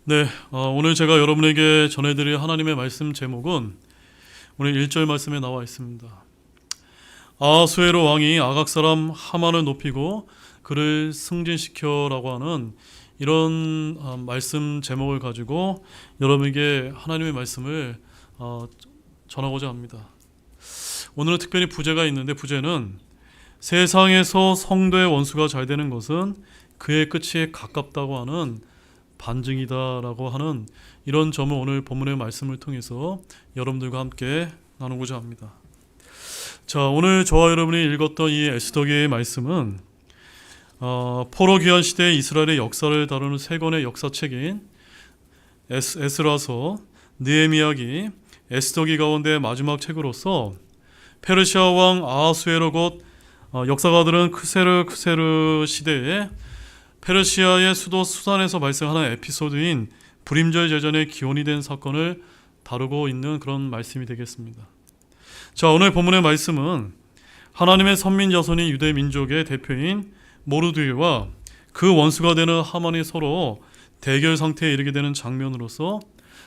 네, 오늘 제가 여러분에게 전해드릴 하나님의 말씀 제목은 오늘 1절 말씀에 나와 있습니다. 아하수에로 왕이 아각 사람 하만을 높이고 그를 승진시켜라고 하는 이런 말씀 제목을 가지고 여러분에게 하나님의 말씀을 전하고자 합니다. 오늘은 특별히 부제가 있는데, 부제는 세상에서 성도의 원수가 잘 되는 것은 그의 끝이 가깝다고 하는 반증이다라고 하는 이런 점을 오늘 본문의 말씀을 통해서 여러분들과 함께 나누고자 합니다. 자, 오늘 저와 여러분이 읽었던 이 에스더기의 말씀은 포로 귀환 시대의 이스라엘의 역사를 다루는 세 권의 역사책인 에스라서, 느헤미야기, 에스더기 가운데 마지막 책으로서 페르시아 왕 아하수에로 곧 역사가들은 크세르 시대에 페르시아의 수도 수단에서 발생하는 에피소드인 불임절 제전의 기원이 된 사건을 다루고 있는 그런 말씀이 되겠습니다. 자, 오늘 본문의 말씀은 하나님의 선민 자손인 유대 민족의 대표인 모르드게와 그 원수가 되는 하만이 서로 대결 상태에 이르게 되는 장면으로서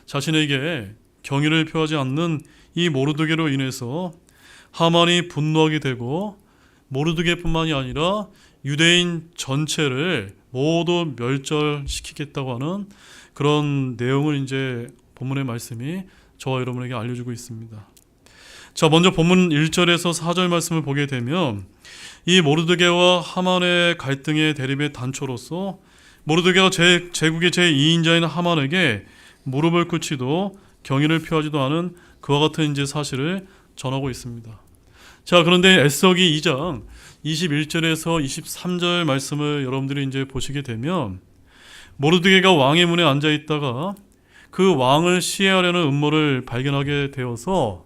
자신에게 경의를 표하지 않는 이 모르드게로 인해서 하만이 분노하게 되고, 모르드게뿐만이 아니라 유대인 전체를 모두 멸절시키겠다고 하는 그런 내용을 이제 본문의 말씀이 저와 여러분에게 알려주고 있습니다. 자, 먼저 본문 1절에서 4절 말씀을 보게 되면 이 모르드게와 하만의 갈등의 대립의 단초로서 모르드게가 제국의 제2인자인 하만에게 무릎을 꿇지도 경의를 표하지도 않은 그와 같은 이제 사실을 전하고 있습니다. 자, 그런데 에스더기 2장 21절에서 23절 말씀을 여러분들이 이제 보시게 되면 모르드게가 왕의 문에 앉아 있다가 그 왕을 시해하려는 음모를 발견하게 되어서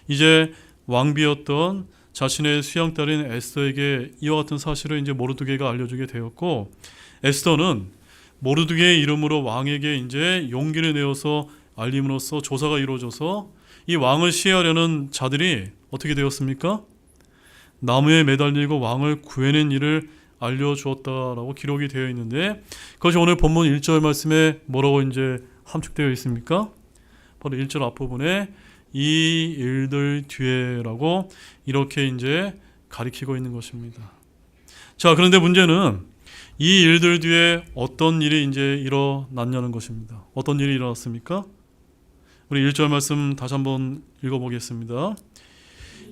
이제 왕비였던 자신의 수양딸인 에스더에게 이와 같은 사실을 이제 모르드게가 알려주게 되었고, 에스더는 모르드게의 이름으로 왕에게 이제 용기를 내어서 알림으로써 조사가 이루어져서 이 왕을 시해하려는 자들이 어떻게 되었습니까? 나무에 매달리고 왕을 구해낸 일을 알려주었다라고 기록이 되어 있는데, 그것이 오늘 본문 1절 말씀에 뭐라고 이제 함축되어 있습니까? 바로 1절 앞부분에 이 일들 뒤에라고 이렇게 이제 가리키고 있는 것입니다. 자, 그런데 문제는 이 일들 뒤에 어떤 일이 이제 일어났냐는 것입니다. 어떤 일이 일어났습니까? 우리 1절 말씀 다시 한번 읽어보겠습니다.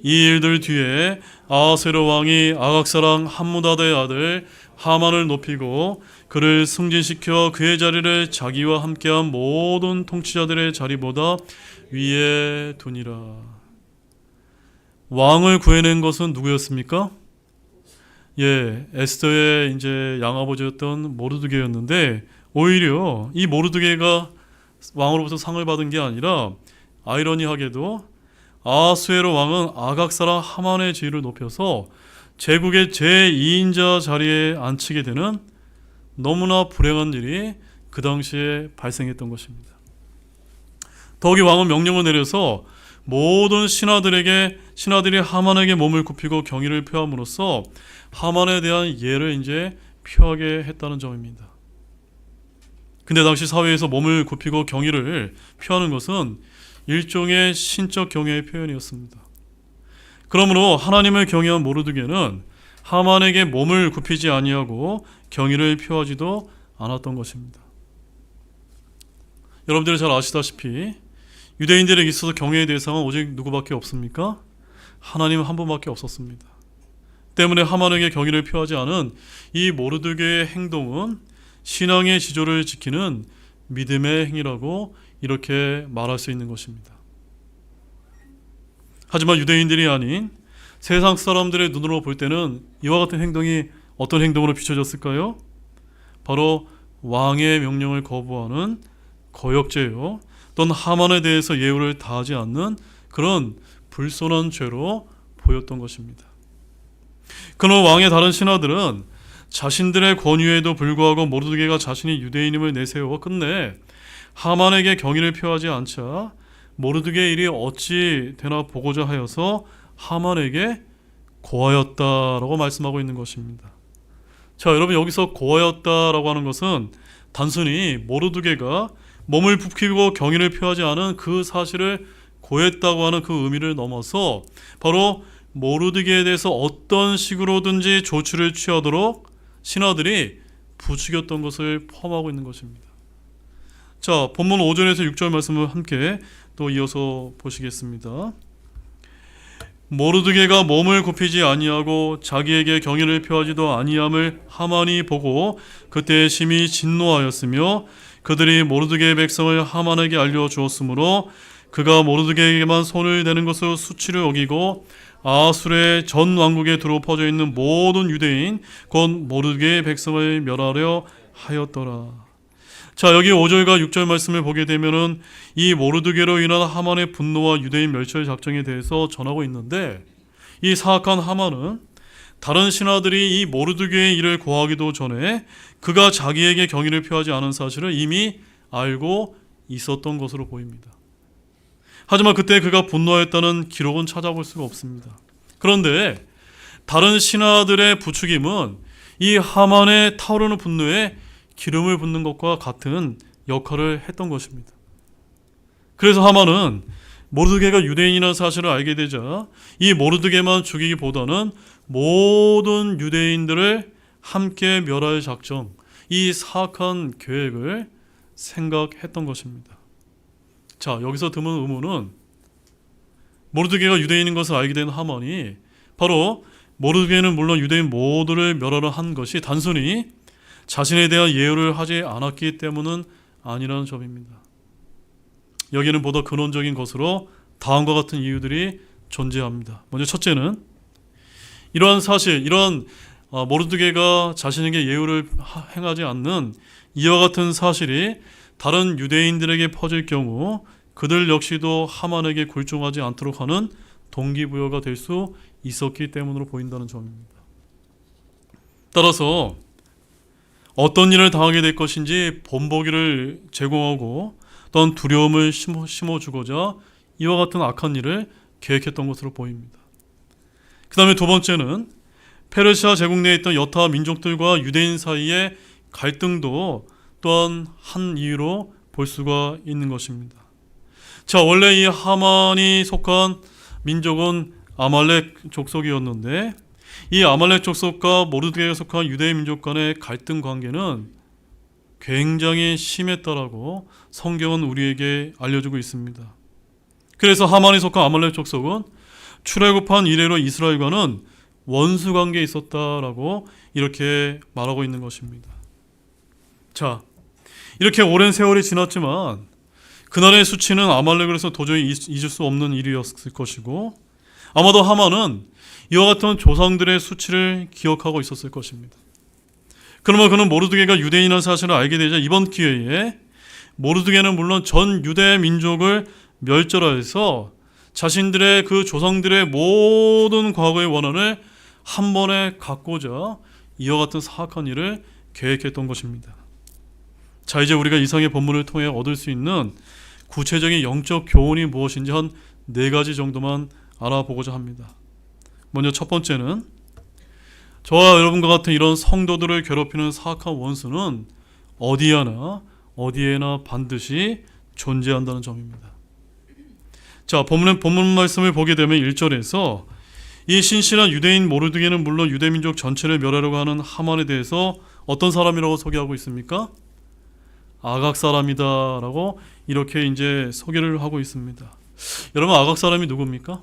이 일들 뒤에 아하수에로 왕이 아각 사람 함무다다의 아들 하만을 높이고 그를 승진시켜 그의 자리를 자기와 함께한 모든 통치자들의 자리보다 위에 두니라. 왕을 구해낸 것은 누구였습니까? 에스더의 이제 양아버지였던 모르드게였는데, 오히려 이 모르드게가 왕으로부터 상을 받은 게 아니라 아이러니하게도 아하수에로 왕은 아각 사람 하만의 지위를 높여서 제국의 제2인자 자리에 앉히게 되는 너무나 불행한 일이 그 당시에 발생했던 것입니다. 더욱이 왕은 명령을 내려서 모든 신하들이 하만에게 몸을 굽히고 경의를 표함으로써 하만에 대한 예를 이제 표하게 했다는 점입니다. 근데 당시 사회에서 몸을 굽히고 경의를 표하는 것은 일종의 신적 경외의 표현이었습니다. 그러므로 하나님을 경외한 모르드게는 하만에게 몸을 굽히지 아니하고 경의를 표하지도 않았던 것입니다. 여러분들이 잘 아시다시피 유대인들에게 있어서 경외의 대상은 오직 누구밖에 없습니까? 하나님 한 분밖에 없었습니다. 때문에 하만에게 경의를 표하지 않은 이 모르드게의 행동은 신앙의 지조를 지키는 믿음의 행위라고 이렇게 말할 수 있는 것입니다. 하지만 유대인들이 아닌 세상 사람들의 눈으로 볼 때는 이와 같은 행동이 어떤 행동으로 비춰졌을까요? 바로 왕의 명령을 거부하는 거역죄요, 또는 하만에 대해서 예우를 다하지 않는 그런 불손한 죄로 보였던 것입니다. 그러나 왕의 다른 신하들은 자신들의 권유에도 불구하고 모르드게가 자신이 유대인임을 내세워 끝내 하만에게 경의를 표하지 않자 모르드게의 일이 어찌 되나 보고자 하여서 하만에게 고하였다라고 말씀하고 있는 것입니다. 자, 여러분, 여기서 고하였다라고 하는 것은 단순히 모르드게가 몸을 굽히고 경의를 표하지 않은 그 사실을 고했다고 하는 그 의미를 넘어서 바로 모르드게에 대해서 어떤 식으로든지 조치를 취하도록 신하들이 부추겼던 것을 포함하고 있는 것입니다. 자, 본문 5절에서 6절 말씀을 함께 또 이어서 보시겠습니다. 모르드게가 몸을 굽히지 아니하고 자기에게 경의를 표하지도 아니함을 하만이 보고 그때 심히 진노하였으며 그들이 모르드게의 백성을 하만에게 알려주었으므로 그가 모르드게에게만 손을 대는 것으로 수치를 어기고 아수르의 전 왕국에 두루 퍼져 있는 모든 유대인 곧 모르드게의 백성을 멸하려 하였더라. 자, 여기 5절과 6절 말씀을 보게 되면은 이 모르드게로 인한 하만의 분노와 유대인 멸절 작정에 대해서 전하고 있는데, 이 사악한 하만은 다른 신하들이 이 모르드게의 일을 고하기도 전에 그가 자기에게 경의를 표하지 않은 사실을 이미 알고 있었던 것으로 보입니다. 하지만 그때 그가 분노했다는 기록은 찾아볼 수가 없습니다. 그런데 다른 신하들의 부추김은 이 하만의 타오르는 분노에 기름을 붓는 것과 같은 역할을 했던 것입니다. 그래서 하만은 모르드게가 유대인이라는 사실을 알게 되자 이 모르드게만 죽이기보다는 모든 유대인들을 함께 멸할 작정, 이 사악한 계획을 생각했던 것입니다. 자, 여기서 드문 의문은 모르드게가 유대인인 것을 알게 된 하만이 바로 모르드게는 물론 유대인 모두를 멸하려 한 것이 단순히 자신에 대한 예우를 하지 않았기 때문은 아니라는 점입니다. 여기는 보다 근원적인 것으로 다음과 같은 이유들이 존재합니다. 먼저 첫째는 이러한 사실, 이러한 모르드게가 자신에게 예우를 행하지 않는 이와 같은 사실이 다른 유대인들에게 퍼질 경우 그들 역시도 하만에게 굴종하지 않도록 하는 동기부여가 될 수 있었기 때문으로 보인다는 점입니다. 따라서 어떤 일을 당하게 될 것인지 본보기를 제공하고 또한 두려움을 심어주고자 이와 같은 악한 일을 계획했던 것으로 보입니다. 그 다음에 두 번째는 페르시아 제국 내에 있던 여타 민족들과 유대인 사이의 갈등도 또한 한 이유로 볼 수가 있는 것입니다. 자, 원래 이 하만이 속한 민족은 아말렉 족속이었는데 이 아말렉 족속과 모르드게에 속한 유대인 민족 간의 갈등 관계는 굉장히 심했다라고 성경은 우리에게 알려주고 있습니다. 그래서 하만이 속한 아말렉 족속은 출애굽한 이래로 이스라엘과는 원수 관계에 있었다라고 이렇게 말하고 있는 것입니다. 자, 이렇게 오랜 세월이 지났지만 그날의 수치는 아말렉으로서 도저히 잊을 수 없는 일이었을 것이고 아마도 하만은 이와 같은 조상들의 수치를 기억하고 있었을 것입니다. 그러면 그는 모르드게가 유대인이라는 사실을 알게 되자 이번 기회에 모르드게는 물론 전 유대 민족을 멸절하여서 자신들의 그 조상들의 모든 과거의 원한을 한 번에 갖고자 이와 같은 사악한 일을 계획했던 것입니다. 자, 이제 우리가 이상의 본문을 통해 얻을 수 있는 구체적인 영적 교훈이 무엇인지 한 4가지 정도만 알아보고자 합니다. 먼저 첫 번째는 저와 여러분과 같은 이런 성도들을 괴롭히는 사악한 원수는 어디에나 반드시 존재한다는 점입니다. 자, 본문 말씀을 보게 되면 1절에서 이 신실한 유대인 모르드게는 물론 유대민족 전체를 멸하려고 하는 하만에 대해서 어떤 사람이라고 소개하고 있습니까? 아각 사람이다라고 이렇게 이제 소개를 하고 있습니다. 여러분, 아각 사람이 누굽니까?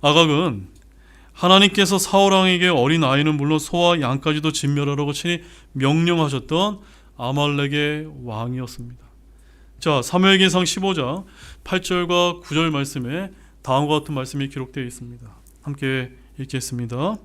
아각은 하나님께서 사울왕에게 어린 아이는 물론 소와 양까지도 진멸하라고 친히 명령하셨던 아말렉의 왕이었습니다. 자, 사무엘기상 15장 8절과 9절 말씀에 다음과 같은 말씀이 기록되어 있습니다. 함께 읽겠습니다.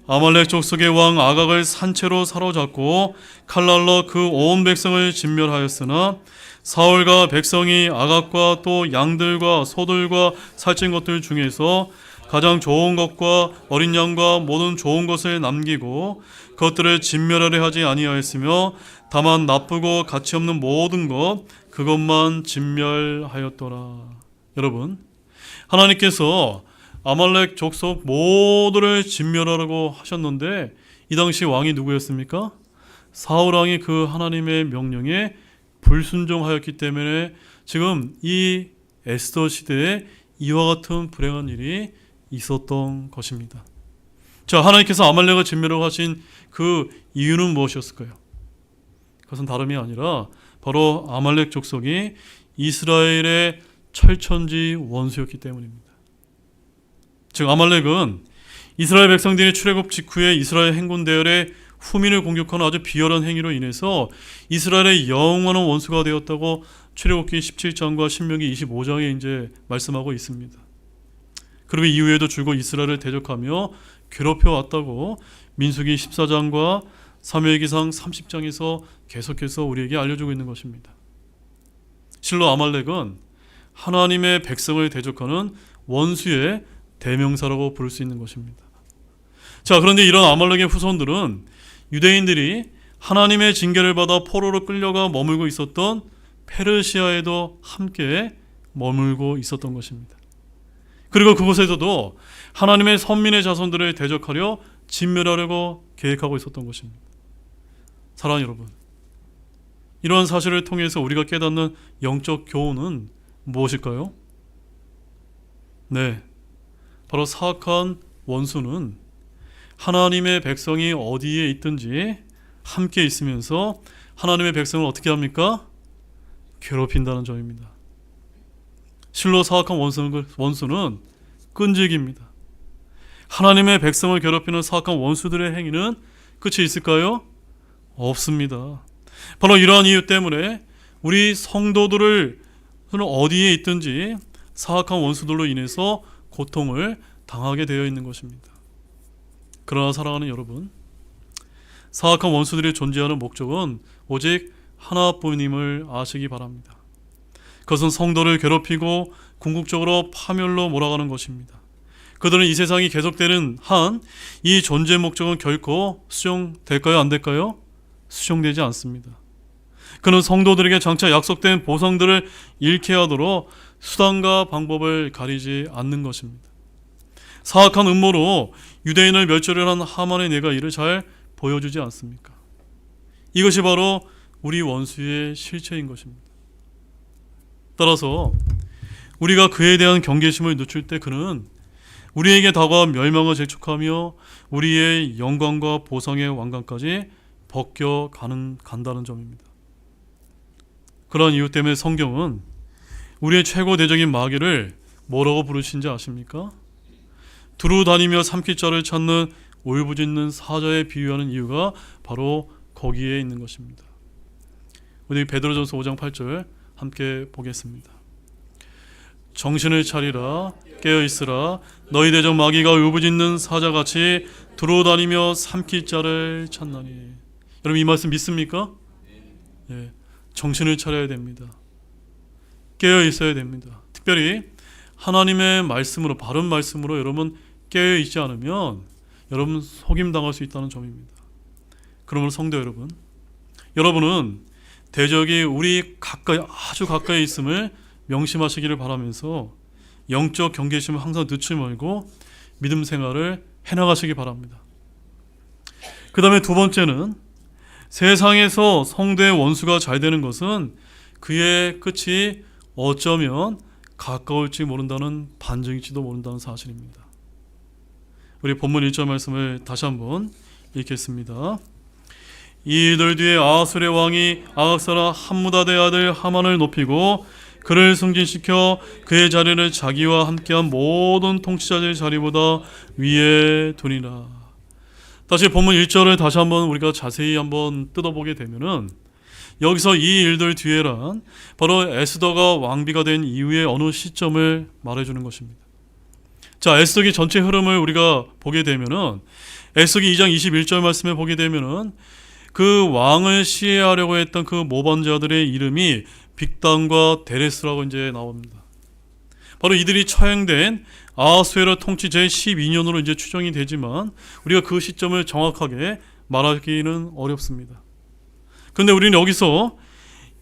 아말렉 족속의 왕 아각을 산채로 사로잡고 칼날로 그 온 백성을 진멸하였으나 사울과 백성이 아각과 또 양들과 소들과 살찐 것들 중에서 가장 좋은 것과 어린 양과 모든 좋은 것을 남기고 그것들을 진멸하려 하지 아니하였으며 다만 나쁘고 가치 없는 모든 것 그것만 진멸하였더라. 여러분, 하나님께서 아말렉 족속 모두를 진멸하라고 하셨는데 이 당시 왕이 누구였습니까? 사울 왕이 그 하나님의 명령에 불순종하였기 때문에 지금 이 에스더 시대에 이와 같은 불행한 일이 있었던 것입니다. 자, 하나님께서 아말렉을 진멸하고 하신 그 이유는 무엇이었을까요? 그것은 다름이 아니라 바로 아말렉 족속이 이스라엘의 철천지 원수였기 때문입니다. 즉 아말렉은 이스라엘 백성들이 출애굽 직후에 이스라엘 행군 대열에 후민을 공격하는 아주 비열한 행위로 인해서 이스라엘의 영원한 원수가 되었다고 출애굽기 17장과 신명기 25장에 이제 말씀하고 있습니다. 그리고 이후에도 줄곧 이스라엘을 대적하며 괴롭혀 왔다고 민수기 14장과 사무엘기상 30장에서 계속해서 우리에게 알려주고 있는 것입니다. 실로 아말렉은 하나님의 백성을 대적하는 원수의 대명사라고 부를 수 있는 것입니다. 자, 그런데 이런 아말렉의 후손들은 유대인들이 하나님의 징계를 받아 포로로 끌려가 머물고 있었던 페르시아에도 함께 머물고 있었던 것입니다. 그리고 그곳에서도 하나님의 선민의 자손들을 대적하려 진멸하려고 계획하고 있었던 것입니다. 사랑하는 여러분, 이러한 사실을 통해서 우리가 깨닫는 영적 교훈은 무엇일까요? 네, 바로 사악한 원수는 하나님의 백성이 어디에 있든지 함께 있으면서 하나님의 백성을 어떻게 합니까? 괴롭힌다는 점입니다. 실로 사악한 원수는 끈질깁니다. 하나님의 백성을 괴롭히는 사악한 원수들의 행위는 끝이 있을까요? 없습니다. 바로 이러한 이유 때문에 우리 성도들을 어디에 있든지 사악한 원수들로 인해서 고통을 당하게 되어 있는 것입니다. 그러나 사랑하는 여러분, 사악한 원수들이 존재하는 목적은 오직 하나뿐임을 아시기 바랍니다. 그것은 성도를 괴롭히고 궁극적으로 파멸로 몰아가는 것입니다. 그들은 이 세상이 계속되는 한 이 존재 목적은 결코 수정될까요? 안 될까요? 수정되지 않습니다. 그는 성도들에게 장차 약속된 보상들을 잃게 하도록 수단과 방법을 가리지 않는 것입니다. 사악한 음모로 유대인을 멸절한 하만의 내가 이를 잘 보여주지 않습니까? 이것이 바로 우리 원수의 실체인 것입니다. 따라서 우리가 그에 대한 경계심을 늦출 때 그는 우리에게 다가와 멸망을 재촉하며 우리의 영광과 보상의 왕관까지 벗겨 간다는 점입니다. 그런 이유 때문에 성경은 우리의 최고 대적인 마귀를 뭐라고 부르신지 아십니까? 두루 다니며 삼킬 자를 찾는 울부짖는 사자에 비유하는 이유가 바로 거기에 있는 것입니다. 우리 베드로전서 5장 8절 함께 보겠습니다. 정신을 차리라, 깨어있으라. 너희 대적 마귀가 울부짖는 사자같이 두루 다니며 삼킬 자를 찾나니. 여러분 이 말씀 믿습니까? 예, 정신을 차려야 됩니다. 깨어있어야 됩니다. 특별히 하나님의 말씀으로, 바른 말씀으로 여러분 깨어있지 않으면 여러분 속임당할 수 있다는 점입니다. 그러므로 성도 여러분, 여러분은 대적이 우리 가까이, 아주 가까이 있음을 명심하시기를 바라면서 영적 경계심을 항상 늦추지 말고 믿음 생활을 해나가시기 바랍니다. 그 다음에 두 번째는 세상에서 성도의 원수가 잘 되는 것은 그의 끝이 어쩌면 가까울지 모른다는 반증일지도 모른다는 사실입니다. 우리 본문 1절 말씀을 다시 한번 읽겠습니다. 이 일들 뒤에 아하술의 왕이 아각 사람 함무다의 아들 하만을 높이고 그를 승진시켜 그의 자리를 자기와 함께한 모든 통치자들의 자리보다 위에 두니라. 다시 본문 1절을 다시 한번 우리가 자세히 한번 뜯어보게 되면은 여기서 이 일들 뒤에란 바로 에스더가 왕비가 된 이후의 어느 시점을 말해주는 것입니다. 자, 에스더기 전체 흐름을 우리가 보게 되면은 에스더기 2장 21절 말씀에 보게 되면은 그 왕을 시해하려고 했던 그 모반자들의 이름이 빅단과 데레스라고 이제 나옵니다. 바로 이들이 처형된 아하수에로 통치 제12년으로 이제 추정이 되지만 우리가 그 시점을 정확하게 말하기는 어렵습니다. 그런데 우리는 여기서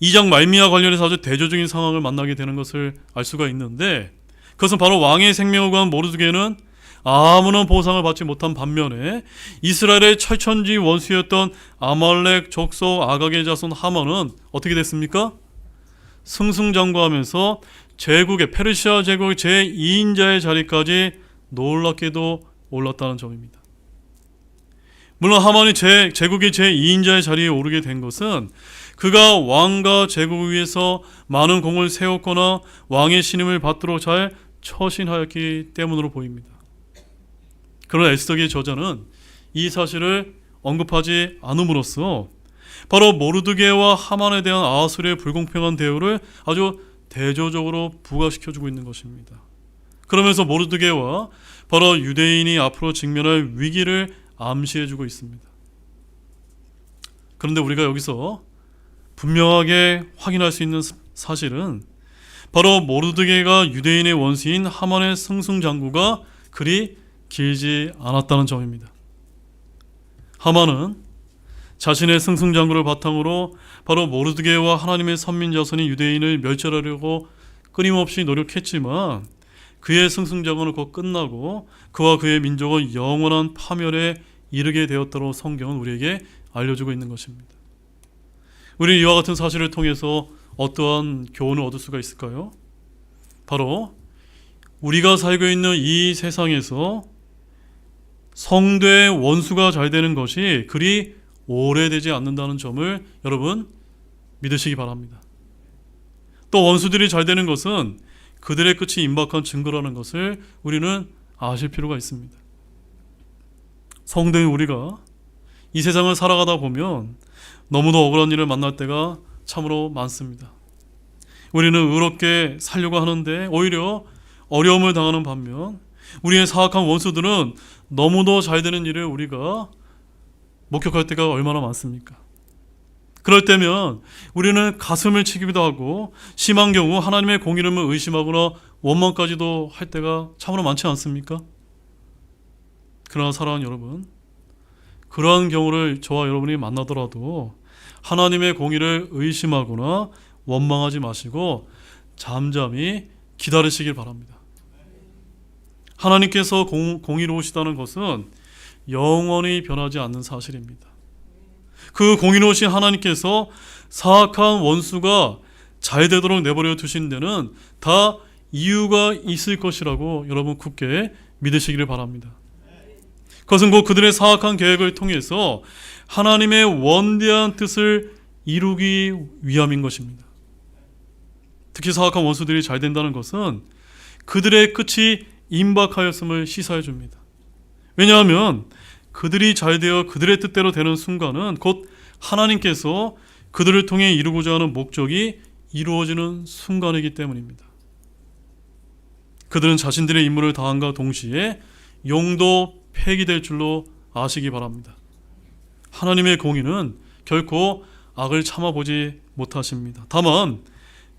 2장 말미와 관련해서 아주 대조적인 상황을 만나게 되는 것을 알 수가 있는데 그것은 바로 왕의 생명을 구한 모르드게는 아무런 보상을 받지 못한 반면에 이스라엘의 철천지 원수였던 아말렉 족속 아각의 자손 하만은 어떻게 됐습니까? 승승장구하면서 제국의 페르시아 제국의 제2인자의 자리까지 놀랍게도 올랐다는 점입니다. 물론 하만이 제국의 제2인자의 자리에 오르게 된 것은 그가 왕과 제국 위에서 많은 공을 세웠거나 왕의 신임을 받도록 잘 처신하였기 때문으로 보입니다. 그러나 에스더기의 저자는 이 사실을 언급하지 않음으로써 바로 모르드게와 하만에 대한 아하수르의 불공평한 대우를 아주 대조적으로 부각시켜주고 있는 것입니다. 그러면서 모르드게와 바로 유대인이 앞으로 직면할 위기를 암시해주고 있습니다. 그런데 우리가 여기서 분명하게 확인할 수 있는 사실은 바로 모르드게가 유대인의 원수인 하만의 승승장구가 그리 길지 않았다는 점입니다. 하만은 자신의 승승장구를 바탕으로 바로 모르드게와 하나님의 선민 자손인 유대인을 멸절하려고 끊임없이 노력했지만 그의 승승장구는 곧 끝나고 그와 그의 민족은 영원한 파멸에 이르게 되었다고 성경은 우리에게 알려주고 있는 것입니다. 우리는 이와 같은 사실을 통해서 어떠한 교훈을 얻을 수가 있을까요? 바로 우리가 살고 있는 이 세상에서 성도의 원수가 잘 되는 것이 그리 오래되지 않는다는 점을 여러분 믿으시기 바랍니다. 또 원수들이 잘 되는 것은 그들의 끝이 임박한 증거라는 것을 우리는 아실 필요가 있습니다. 성도인 우리가 이 세상을 살아가다 보면 너무도 억울한 일을 만날 때가 참으로 많습니다. 우리는 의롭게 살려고 하는데 오히려 어려움을 당하는 반면 우리의 사악한 원수들은 너무도 잘 되는 일을 우리가 목격할 때가 얼마나 많습니까? 그럴 때면 우리는 가슴을 치기도 하고 심한 경우 하나님의 공의를 의심하거나 원망까지도 할 때가 참으로 많지 않습니까? 그러나 사랑하는 여러분, 그러한 경우를 저와 여러분이 만나더라도 하나님의 공의를 의심하거나 원망하지 마시고 잠잠히 기다리시길 바랍니다. 하나님께서 공의로우시다는 것은 영원히 변하지 않는 사실입니다. 그 공의로우신 하나님께서 사악한 원수가 잘 되도록 내버려 두신 데는 다 이유가 있을 것이라고 여러분 굳게 믿으시기를 바랍니다. 그것은 곧 그들의 사악한 계획을 통해서 하나님의 원대한 뜻을 이루기 위함인 것입니다. 특히 사악한 원수들이 잘 된다는 것은 그들의 끝이 임박하였음을 시사해 줍니다. 왜냐하면 그들이 잘 되어 그들의 뜻대로 되는 순간은 곧 하나님께서 그들을 통해 이루고자 하는 목적이 이루어지는 순간이기 때문입니다. 그들은 자신들의 임무를 다함과 동시에 용도 폐기될 줄로 아시기 바랍니다. 하나님의 공의는 결코 악을 참아보지 못하십니다. 다만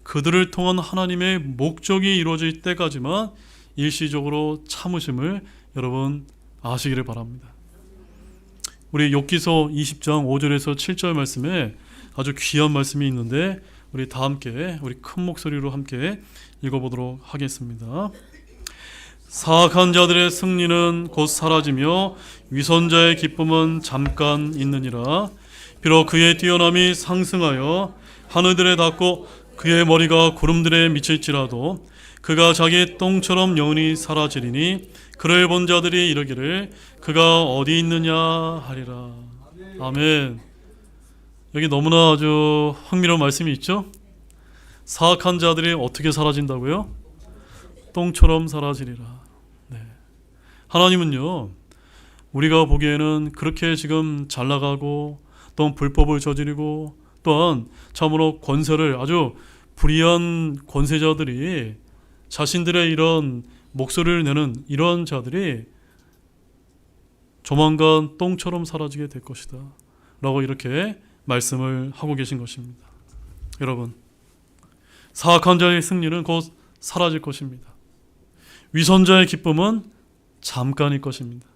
그들을 통한 하나님의 목적이 이루어질 때까지만 일시적으로 참으심을 여러분 아시기를 바랍니다. 우리 욥기서 20장 5절에서 7절 말씀에 아주 귀한 말씀이 있는데 우리 다 함께 우리 큰 목소리로 함께 읽어보도록 하겠습니다. 사악한 자들의 승리는 곧 사라지며 위선자의 기쁨은 잠깐 있느니라. 비록 그의 뛰어남이 상승하여 하늘들에 닿고 그의 머리가 구름들에 미칠지라도 그가 자기 똥처럼 영원히 사라지리니 그를 본 자들이 이르기를 그가 어디 있느냐 하리라. 아멘. 여기 너무나 아주 흥미로운 말씀이 있죠? 사악한 자들이 어떻게 사라진다고요? 똥처럼 사라지리라. 네. 하나님은요, 우리가 보기에는 그렇게 지금 잘 나가고 또 불법을 저지르고 또한 참으로 권세를 아주 불의한 권세자들이 자신들의 이런 목소리를 내는 이런 자들이 조만간 똥처럼 사라지게 될 것이다 라고 이렇게 말씀을 하고 계신 것입니다. 여러분, 사악한 자의 승리는 곧 사라질 것입니다. 위선자의 기쁨은 잠깐일 것입니다.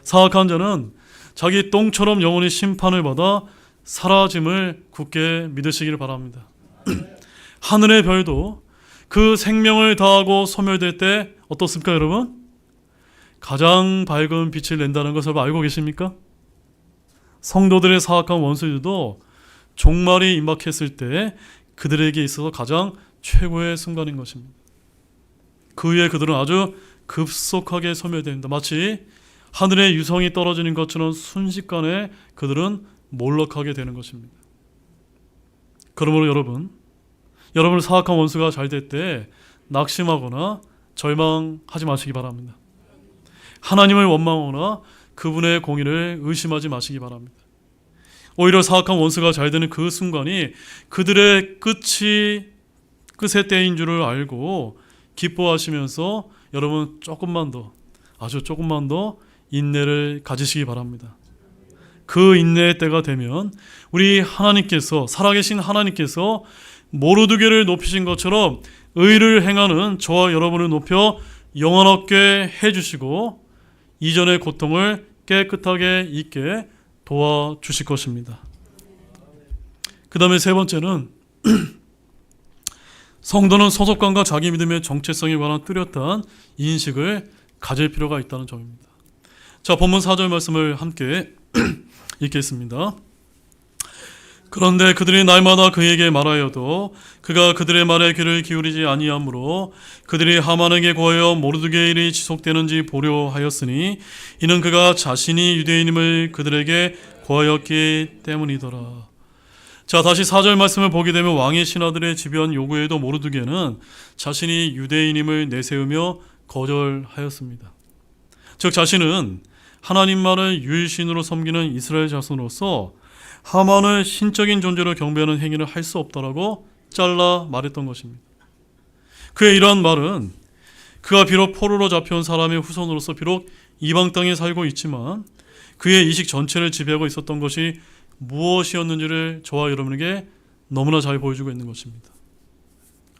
사악한 자는 자기 똥처럼 영원히 심판을 받아 사라짐을 굳게 믿으시기를 바랍니다. 하늘의 별도 그 생명을 다하고 소멸될 때 어떻습니까, 여러분? 가장 밝은 빛을 낸다는 것을 알고 계십니까? 성도들의 사악한 원수들도 종말이 임박했을 때 그들에게 있어서 가장 최고의 순간인 것입니다. 그 후에 그들은 아주 급속하게 소멸됩니다. 마치 하늘의 유성이 떨어지는 것처럼 순식간에 그들은 몰락하게 되는 것입니다. 그러므로 여러분 사악한 원수가 잘 될 때 낙심하거나 절망하지 마시기 바랍니다. 하나님을 원망하거나 그분의 공의를 의심하지 마시기 바랍니다. 오히려 사악한 원수가 잘 되는 그 순간이 그들의 끝의 때인 줄을 알고 기뻐하시면서 여러분 아주 조금만 더 인내를 가지시기 바랍니다. 그 인내의 때가 되면 우리 하나님께서, 살아계신 하나님께서 모르드게를 높이신 것처럼 의를 행하는 저와 여러분을 높여 영원하게 해주시고 이전의 고통을 깨끗하게 잊게 도와주실 것입니다. 그 다음에 세 번째는 성도는 소속감과 자기 믿음의 정체성에 관한 뚜렷한 인식을 가질 필요가 있다는 점입니다. 자, 본문 4절 말씀을 함께 읽겠습니다. 그런데 그들이 날마다 그에게 말하여도 그가 그들의 말에 귀를 기울이지 아니하므로 그들이 하만에게 구하여 모르드게의 일이 지속되는지 보려 하였으니 이는 그가 자신이 유대인임을 그들에게 구하였기 때문이더라. 자, 다시 4절 말씀을 보게 되면 왕의 신하들의 집요한 요구에도 모르드게는 자신이 유대인임을 내세우며 거절하였습니다. 즉 자신은 하나님만을 유일신으로 섬기는 이스라엘 자손으로서 하만을 신적인 존재로 경배하는 행위를 할 수 없다라고 잘라 말했던 것입니다. 그의 이러한 말은 그가 비록 포로로 잡혀온 사람의 후손으로서 비록 이방 땅에 살고 있지만 그의 이식 전체를 지배하고 있었던 것이 무엇이었는지를 저와 여러분에게 너무나 잘 보여주고 있는 것입니다.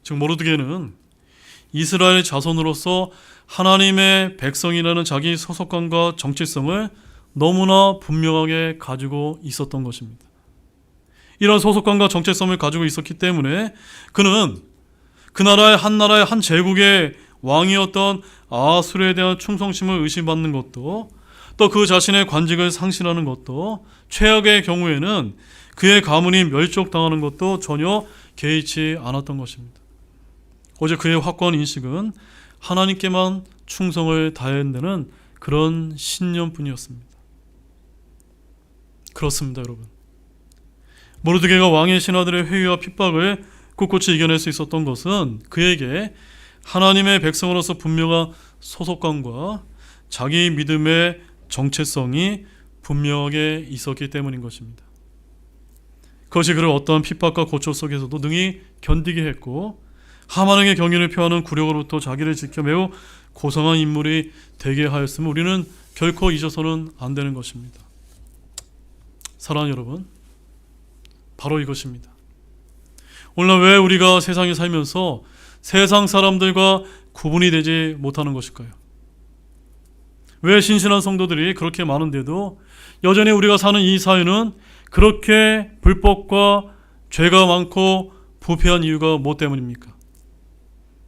즉 모르드게는 이스라엘 자손으로서 하나님의 백성이라는 자기 소속감과 정체성을 너무나 분명하게 가지고 있었던 것입니다. 이런 소속감과 정체성을 가지고 있었기 때문에 그는 그 나라의 한 제국의 왕이었던 아하수르에 대한 충성심을 의심받는 것도 또 그 자신의 관직을 상실하는 것도 최악의 경우에는 그의 가문이 멸족당하는 것도 전혀 개의치 않았던 것입니다. 오직 그의 확고한 인식은 하나님께만 충성을 다해야 한다는 그런 신념뿐이었습니다. 그렇습니다, 여러분. 모르드게가 왕의 신하들의 회유와 핍박을 꿋꿋이 이겨낼 수 있었던 것은 그에게 하나님의 백성으로서 분명한 소속감과 자기 믿음의 정체성이 분명하게 있었기 때문인 것입니다. 그것이 그를 어떠한 핍박과 고초 속에서도 능히 견디게 했고 하만에게 경의를 표하는 굴욕으로부터 자기를 지켜 매우 고상한 인물이 되게 하였으면 우리는 결코 잊어서는 안 되는 것입니다. 사랑하는 여러분, 바로 이것입니다. 오늘날 왜 우리가 세상에 살면서 세상 사람들과 구분이 되지 못하는 것일까요? 왜 신실한 성도들이 그렇게 많은데도 여전히 우리가 사는 이 사회는 그렇게 불법과 죄가 많고 부패한 이유가 무엇 때문입니까?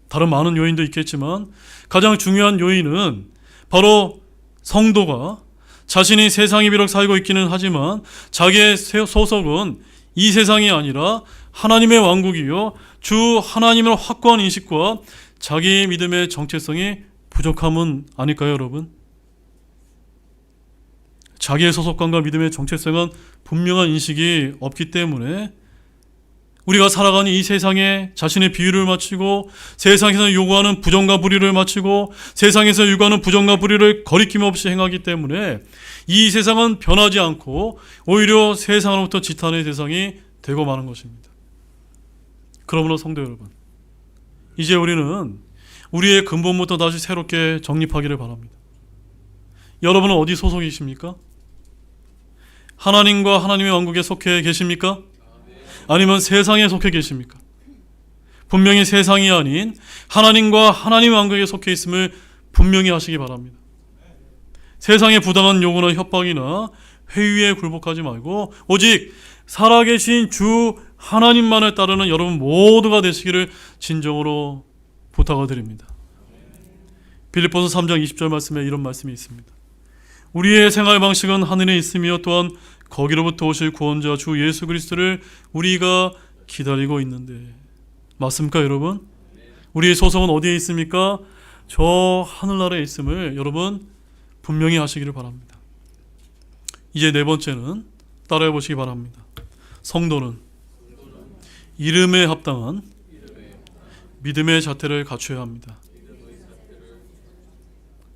다른 많은 요인도 있겠지만 가장 중요한 요인은 바로 성도가 자신이 세상에 비록 살고 있기는 하지만 자기의 소속은 이 세상이 아니라 하나님의 왕국이요 주 하나님의 확고한 인식과 자기 믿음의 정체성이 부족함은 아닐까요, 여러분? 자기의 소속감과 믿음의 정체성은 분명한 인식이 없기 때문에 우리가 살아가는 이 세상에 자신의 비유를 맞추고 세상에서 요구하는 부정과 불의를 맞추고 세상에서 요구하는 부정과 불의를 거리낌 없이 행하기 때문에 이 세상은 변하지 않고 오히려 세상으로부터 지탄의 대상이 되고 마는 것입니다. 그러므로 성도 여러분, 이제 우리는 우리의 근본부터 다시 새롭게 정립하기를 바랍니다. 여러분은 어디 소속이십니까? 하나님과 하나님의 왕국에 속해 계십니까? 아니면 세상에 속해 계십니까? 분명히 세상이 아닌 하나님과 하나님의 왕국에 속해 있음을 분명히 하시기 바랍니다. 세상의 부당한 요구나 협박이나 회유에 굴복하지 말고 오직 살아계신 주 하나님만을 따르는 여러분 모두가 되시기를 진정으로 부탁을 드립니다. 빌립보서 3장 20절 말씀에 이런 말씀이 있습니다. 우리의 생활 방식은 하늘에 있으며 또한 거기로부터 오실 구원자 주 예수 그리스도를 우리가 기다리고 있는데, 맞습니까 여러분? 우리의 소속은 어디에 있습니까? 저 하늘나라에 있음을 여러분 분명히 아시기를 바랍니다. 이제 네 번째는 따라해 보시기 바랍니다. 성도는 이름에 합당한 믿음의 자태를 갖춰야 합니다.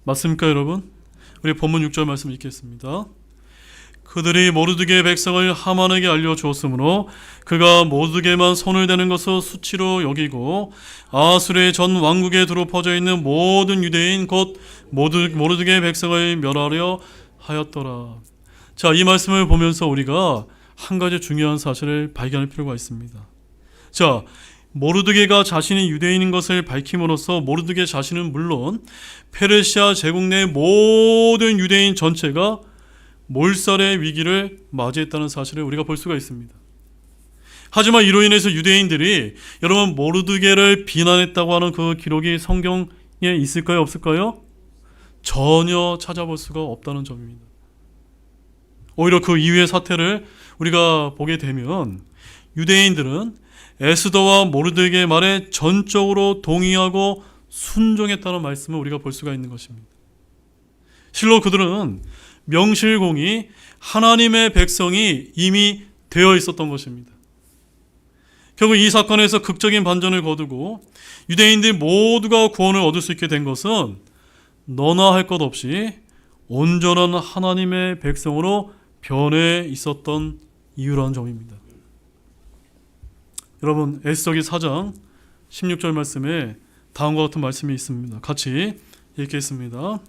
맞습니까 여러분? 우리 본문 6절 말씀 읽겠습니다. 그들이 모르드게의 백성을 하만에게 알려주었으므로 그가 모르드게만 손을 대는 것을 수치로 여기고 아수르의 전 왕국에 두루 퍼져 있는 모든 유대인 곧 모르드게의 백성을 멸하려 하였더라. 자, 이 말씀을 보면서 우리가 한 가지 중요한 사실을 발견할 필요가 있습니다. 자, 모르드게가 자신이 유대인인 것을 밝힘으로써 모르드게 자신은 물론 페르시아 제국 내 모든 유대인 전체가 몰살의 위기를 맞이했다는 사실을 우리가 볼 수가 있습니다. 하지만 이로 인해서 유대인들이 여러분 모르드게를 비난했다고 하는 그 기록이 성경에 있을까요? 없을까요? 전혀 찾아볼 수가 없다는 점입니다. 오히려 그 이후의 사태를 우리가 보게 되면 유대인들은 에스더와 모르드게의 말에 전적으로 동의하고 순종했다는 말씀을 우리가 볼 수가 있는 것입니다. 실로 그들은 명실공히 하나님의 백성이 이미 되어 있었던 것입니다. 결국 이 사건에서 극적인 반전을 거두고 유대인들 모두가 구원을 얻을 수 있게 된 것은 너나 할 것 없이 온전한 하나님의 백성으로 변해 있었던 이유라는 점입니다. 여러분 에스더기 4장 16절 말씀에 다음과 같은 말씀이 있습니다. 같이 읽겠습니다.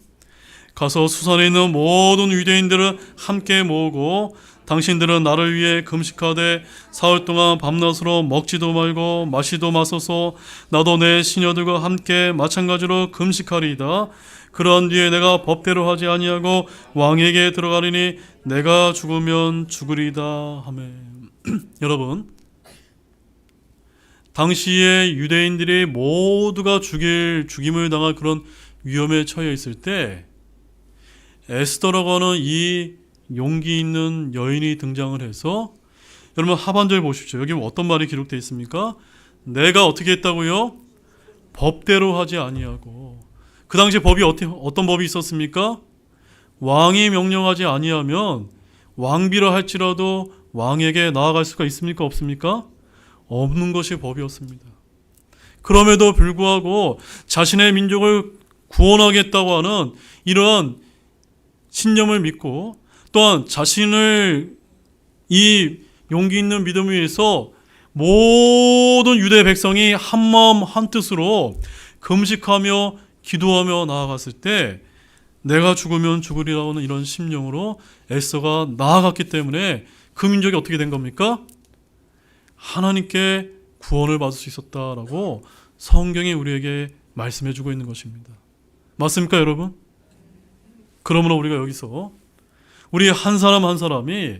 가서 수산에 있는 모든 유대인들을 함께 모으고 당신들은 나를 위해 금식하되 사흘 동안 밤낮으로 먹지도 말고 마시도 마소서 나도 내 시녀들과 함께 마찬가지로 금식하리이다. 그러한 뒤에 내가 법대로 하지 아니하고 왕에게 들어가리니 내가 죽으면 죽으리다 하매. 여러분 당시에 유대인들이 모두가 죽임을 당할 그런 위험에 처해 있을 때 에스더라고 하는 이 용기 있는 여인이 등장을 해서 여러분 하반절 보십시오. 여기 어떤 말이 기록되어 있습니까? 내가 어떻게 했다고요? 법대로 하지 아니하고. 그 당시 법이 어떤 법이 있었습니까? 왕이 명령하지 아니하면 왕비라 할지라도 왕에게 나아갈 수가 있습니까? 없습니까? 없는 것이 법이었습니다. 그럼에도 불구하고 자신의 민족을 구원하겠다고 하는 이러한 신념을 믿고 또한 자신을 이 용기 있는 믿음 위에서 모든 유대 백성이 한마음 한뜻으로 금식하며 기도하며 나아갔을 때 내가 죽으면 죽으리라고 하는 이런 심령으로 에스더가 나아갔기 때문에 그 민족이 어떻게 된 겁니까? 하나님께 구원을 받을 수 있었다라고 성경이 우리에게 말씀해주고 있는 것입니다. 맞습니까 여러분? 그러므로 우리가 여기서 우리 한 사람 한 사람이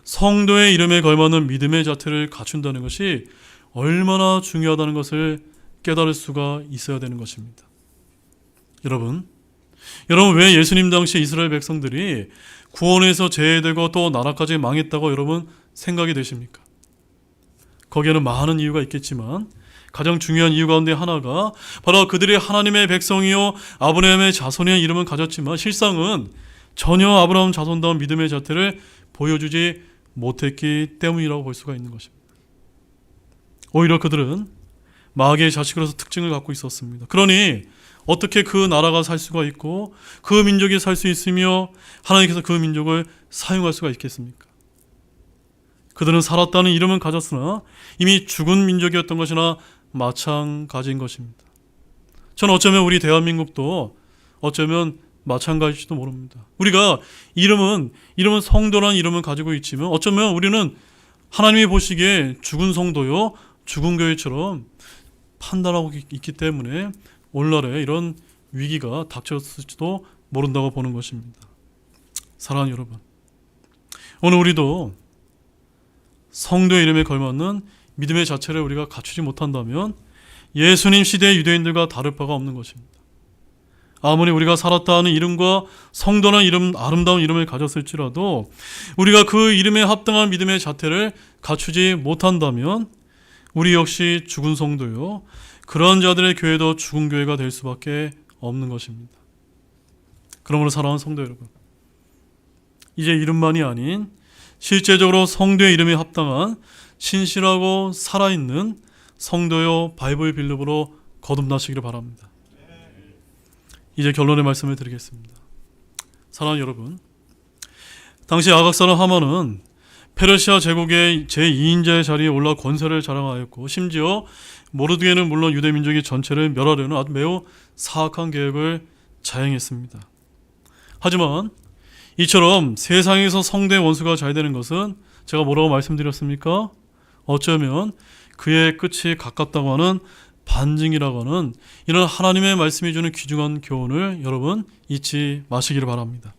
성도의 이름에 걸맞는 믿음의 자태를 갖춘다는 것이 얼마나 중요하다는 것을 깨달을 수가 있어야 되는 것입니다. 여러분 왜 예수님 당시 이스라엘 백성들이 구원에서 제외되고 또 나라까지 망했다고 여러분 생각이 되십니까? 거기에는 많은 이유가 있겠지만 가장 중요한 이유 가운데 하나가 바로 그들이 하나님의 백성이요 아브라함의 자손이라는 이름은 가졌지만 실상은 전혀 아브라함 자손다운 믿음의 자태를 보여주지 못했기 때문이라고 볼 수가 있는 것입니다. 오히려 그들은 마귀의 자식으로서 특징을 갖고 있었습니다. 그러니 어떻게 그 나라가 살 수가 있고 그 민족이 살 수 있으며 하나님께서 그 민족을 사용할 수가 있겠습니까? 그들은 살았다는 이름은 가졌으나 이미 죽은 민족이었던 것이나 마찬가지인 것입니다. 저는 어쩌면 우리 대한민국도 어쩌면 마찬가지일지도 모릅니다. 우리가 이름은 성도라는 이름을 가지고 있지만 어쩌면 우리는 하나님이 보시기에 죽은 성도요 죽은 교회처럼 판단하고 있기 때문에 오늘날에 이런 위기가 닥쳤을지도 모른다고 보는 것입니다. 사랑하는 여러분, 오늘 우리도 성도의 이름에 걸맞는 믿음의 자체를 우리가 갖추지 못한다면 예수님 시대의 유대인들과 다를 바가 없는 것입니다. 아무리 우리가 살았다 하는 이름과 성도나 이름, 아름다운 이름을 가졌을지라도 우리가 그 이름에 합당한 믿음의 자태를 갖추지 못한다면 우리 역시 죽은 성도요, 그런 자들의 교회도 죽은 교회가 될 수밖에 없는 것입니다. 그러므로 사랑하는 성도 여러분, 이제 이름만이 아닌 실제적으로 성도의 이름에 합당한 신실하고 살아있는 성도요 바이블 빌립으로 거듭나시기를 바랍니다. 이제 결론의 말씀을 드리겠습니다. 사랑하는 여러분, 당시 아각 사람 하만은 페르시아 제국의 제2인자의 자리에 올라 권세를 자랑하였고, 심지어 모르드게는 물론 유대 민족의 전체를 멸하려는 아주 매우 사악한 계획을 자행했습니다. 하지만 이처럼 세상에서 성도의 원수가 잘 되는 것은 제가 뭐라고 말씀드렸습니까? 어쩌면 그의 끝이 가깝다고 하는 반증이라고 하는 이런 하나님의 말씀이 주는 귀중한 교훈을 여러분 잊지 마시기를 바랍니다.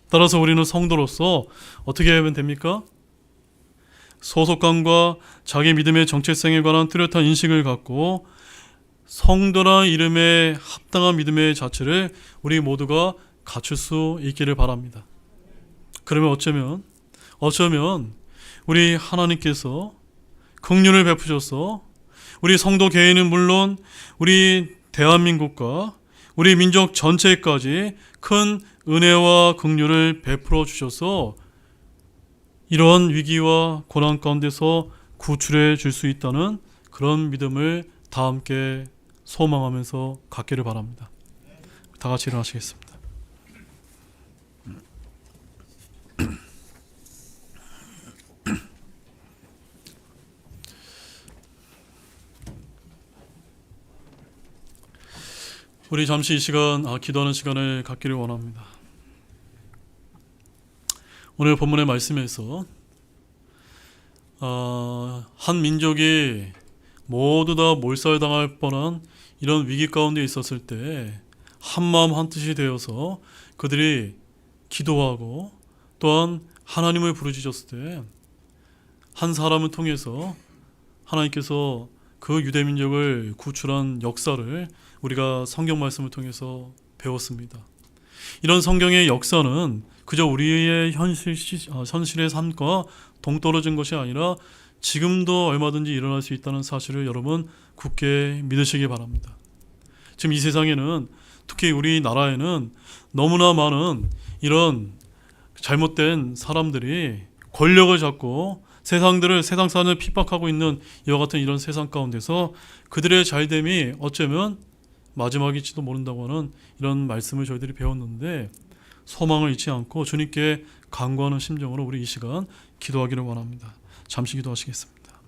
따라서 우리는 성도로서 어떻게 하면 됩니까? 소속감과 자기 믿음의 정체성에 관한 뚜렷한 인식을 갖고 성도라는 이름에 합당한 믿음의 자체를 우리 모두가 갖출 수 있기를 바랍니다. 그러면 어쩌면 우리 하나님께서 긍휼을 베푸셔서 우리 성도 개인은 물론 우리 대한민국과 우리 민족 전체까지 큰 은혜와 긍휼을 베풀어 주셔서 이러한 위기와 고난 가운데서 구출해 줄 수 있다는 그런 믿음을 다 함께 소망하면서 갖기를 바랍니다. 다 같이 일어나시겠습니다. 우리 잠시 이 시간 기도하는 시간을 갖기를 원합니다. 오늘 본문의 말씀에서 한 민족이 모두 다 몰살당할 뻔한 이런 위기 가운데 있었을 때 한마음 한뜻이 되어서 그들이 기도하고 또한 하나님을 부르짖었을 때 한 사람을 통해서 하나님께서 그 유대 민족을 구출한 역사를 우리가 성경 말씀을 통해서 배웠습니다. 이런 성경의 역사는 그저 우리의 현실의 삶과 동떨어진 것이 아니라 지금도 얼마든지 일어날 수 있다는 사실을 여러분 굳게 믿으시기 바랍니다. 지금 이 세상에는, 특히 우리나라에는 너무나 많은 이런 잘못된 사람들이 권력을 잡고 세상 사람을 핍박하고 있는 이와 같은 이런 세상 가운데서 그들의 잘됨이 어쩌면 마지막일지도 모른다고 하는 이런 말씀을 저희들이 배웠는데, 소망을 잃지 않고 주님께 간구하는 심정으로 우리 이 시간 기도하기를 원합니다. 잠시 기도하시겠습니다.